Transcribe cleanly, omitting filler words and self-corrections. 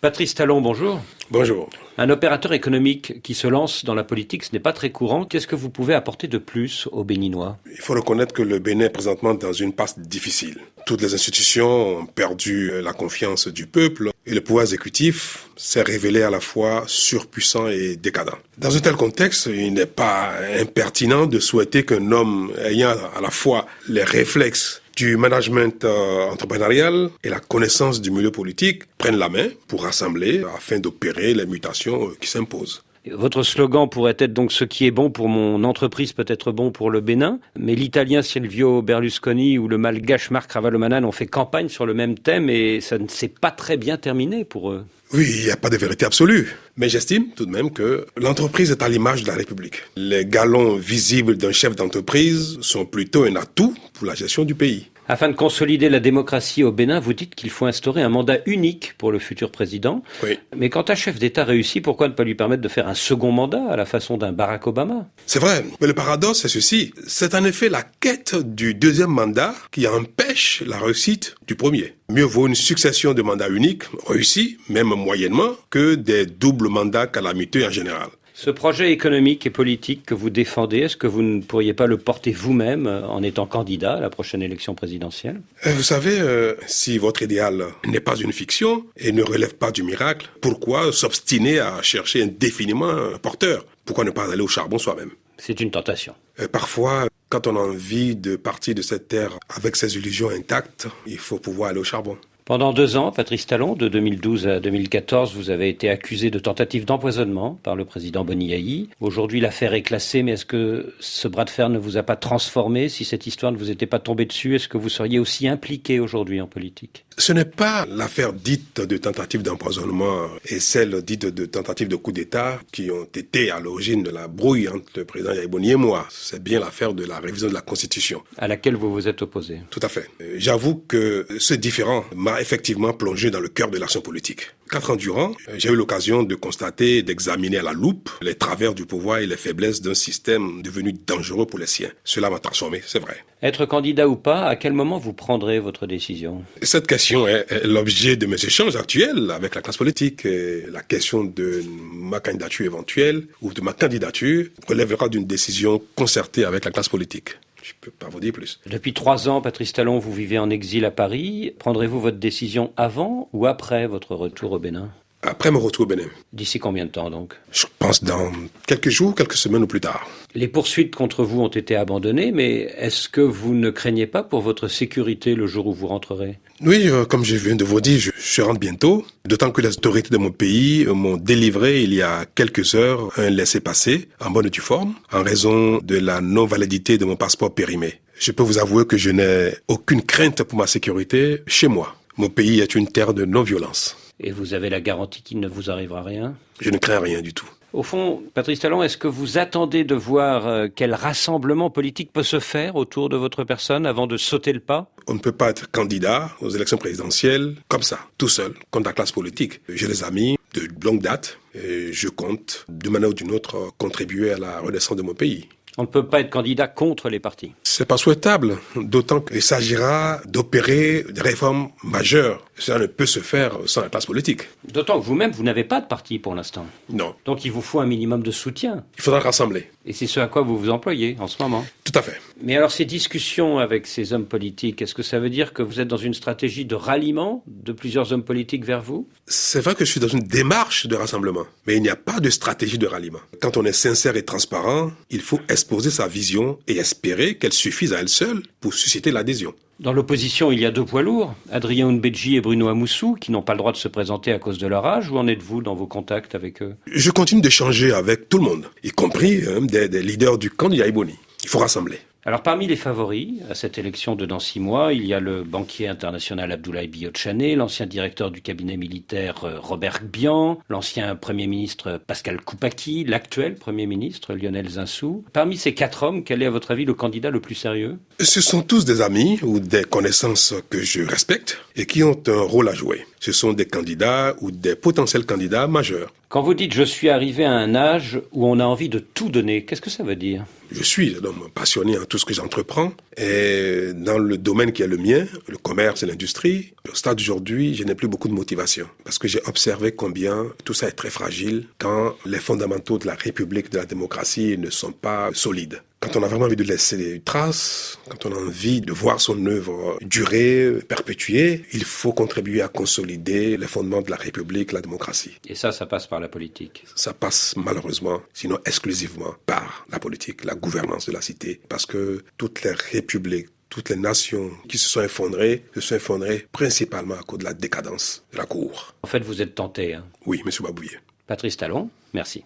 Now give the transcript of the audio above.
Patrice Talon, bonjour. Bonjour. Un opérateur économique qui se lance dans la politique, ce n'est pas très courant. Qu'est-ce que vous pouvez apporter de plus aux Béninois? Il faut reconnaître que le Bénin est présentement dans une passe difficile. Toutes les institutions ont perdu la confiance du peuple et le pouvoir exécutif s'est révélé à la fois surpuissant et décadent. Dans un tel contexte, il n'est pas impertinent de souhaiter qu'un homme ayant à la fois les réflexes du management entrepreneurial et la connaissance du milieu politique prennent la main pour rassembler afin d'opérer les mutations qui s'imposent. Votre slogan pourrait être donc « Ce qui est bon pour mon entreprise peut être bon pour le Bénin », mais l'italien Silvio Berlusconi ou le malgache Marc Ravalomanana ont fait campagne sur le même thème et ça ne s'est pas très bien terminé pour eux. Oui, il n'y a pas de vérité absolue. Mais j'estime tout de même que l'entreprise est à l'image de la République. Les galons visibles d'un chef d'entreprise sont plutôt un atout pour la gestion du pays. Afin de consolider la démocratie au Bénin, vous dites qu'il faut instaurer un mandat unique pour le futur président. Oui. Mais quand un chef d'État réussit, pourquoi ne pas lui permettre de faire un second mandat à la façon d'un Barack Obama? C'est vrai, mais le paradoxe c'est ceci. C'est en effet la quête du deuxième mandat qui empêche la réussite du premier. Mieux vaut une succession de mandats uniques, réussis, même moyennement, que des doubles mandats calamiteux en général. Ce projet économique et politique que vous défendez, est-ce que vous ne pourriez pas le porter vous-même en étant candidat à la prochaine élection présidentielle? Vous savez, si votre idéal n'est pas une fiction et ne relève pas du miracle, pourquoi s'obstiner à chercher indéfiniment un porteur? Pourquoi ne pas aller au charbon soi-même? C'est une tentation. Parfois, quand on a envie de partir de cette terre avec ses illusions intactes, il faut pouvoir aller au charbon. Pendant 2 ans, Patrice Talon, de 2012 à 2014, vous avez été accusé de tentative d'empoisonnement par le président Boni. Aujourd'hui, l'affaire est classée, mais est-ce que ce bras de fer ne vous a pas transformé? Si cette histoire ne vous était pas tombée dessus, est-ce que vous seriez aussi impliqué aujourd'hui en politique? Ce n'est pas l'affaire dite de tentative d'empoisonnement et celle dite de tentative de coup d'État qui ont été à l'origine de la brouille entre le président Yahya Boni et moi. C'est bien l'affaire de la révision de la Constitution. À laquelle vous vous êtes opposé. Tout à fait. J'avoue que ce différend m'a effectivement plongé dans le cœur de l'action politique. 4 ans durant, j'ai eu l'occasion de constater et d'examiner à la loupe les travers du pouvoir et les faiblesses d'un système devenu dangereux pour les siens. Cela m'a transformé, c'est vrai. Être candidat ou pas, à quel moment vous prendrez votre décision? Cette question est l'objet de mes échanges actuels avec la classe politique. Et la question de ma candidature éventuelle ou de ma candidature relèvera d'une décision concertée avec la classe politique. Je ne peux pas vous dire plus. Depuis 3 ans, Patrice Talon, vous vivez en exil à Paris. Prendrez-vous votre décision avant ou après votre retour au Bénin? Après mon retour au Bénin. D'ici combien de temps donc? Je pense dans quelques jours, quelques semaines ou plus tard. Les poursuites contre vous ont été abandonnées, mais est-ce que vous ne craignez pas pour votre sécurité le jour où vous rentrerez? Oui, comme je viens de vous dire, je rentre bientôt. D'autant que les autorités de mon pays m'ont délivré il y a quelques heures un laissez-passer en bonne et due forme en raison de la non-validité de mon passeport périmé. Je peux vous avouer que je n'ai aucune crainte pour ma sécurité chez moi. Mon pays est une terre de non-violence. Et vous avez la garantie qu'il ne vous arrivera rien? Je ne crains rien du tout. Au fond, Patrice Talon, est-ce que vous attendez de voir quel rassemblement politique peut se faire autour de votre personne avant de sauter le pas? On ne peut pas être candidat aux élections présidentielles comme ça, tout seul, contre la classe politique. J'ai des amis de longue date et je compte, d'une manière ou d'une autre, contribuer à la renaissance de mon pays. On ne peut pas être candidat contre les partis. C'est pas souhaitable, d'autant qu'il s'agira d'opérer des réformes majeures. Cela ne peut se faire sans la classe politique. D'autant que vous-même, vous n'avez pas de parti pour l'instant. Non. Donc il vous faut un minimum de soutien. Il faudra rassembler. Et c'est ce à quoi vous vous employez en ce moment. Tout à fait. Mais alors ces discussions avec ces hommes politiques, est-ce que ça veut dire que vous êtes dans une stratégie de ralliement de plusieurs hommes politiques vers vous? C'est vrai que je suis dans une démarche de rassemblement, mais il n'y a pas de stratégie de ralliement. Quand on est sincère et transparent, il faut exposer sa vision et espérer qu'elle suffise à elle seule pour susciter l'adhésion. Dans l'opposition, il y a 2 poids lourds, Adrien Ounbedji et Bruno Amoussou, qui n'ont pas le droit de se présenter à cause de leur âge. Où en êtes-vous dans vos contacts avec eux? Je continue d'échanger avec tout le monde, y compris des leaders du camp de Yahya Boni. Il faut rassembler. Alors parmi les favoris à cette élection de dans 6 mois, il y a le banquier international Abdoulaye Biotchané, l'ancien directeur du cabinet militaire Robert Gbian, l'ancien Premier ministre Pascal Koupaki, l'actuel Premier ministre Lionel Zinsou. Parmi ces 4 hommes, quel est à votre avis le candidat le plus sérieux? Ce sont tous des amis ou des connaissances que je respecte et qui ont un rôle à jouer. Ce sont des candidats ou des potentiels candidats majeurs. Quand vous dites « je suis arrivé à un âge où on a envie de tout donner », qu'est-ce que ça veut dire ? Je suis un homme passionné en tout ce que j'entreprends et dans le domaine qui est le mien, le commerce et l'industrie, au stade d'aujourd'hui, je n'ai plus beaucoup de motivation parce que j'ai observé combien tout ça est très fragile quand les fondamentaux de la République, de la démocratie ne sont pas solides. Quand on a vraiment envie de laisser des traces, quand on a envie de voir son œuvre durer, perpétuer, il faut contribuer à consolider les fondements de la République, la démocratie. Et ça passe par la politique. Ça passe malheureusement, sinon exclusivement, par la politique, la gouvernance de la cité. Parce que toutes les républiques, toutes les nations qui se sont effondrées principalement à cause de la décadence de la cour. En fait, vous êtes tenté. Oui, M. Babouillet. Patrice Talon, merci.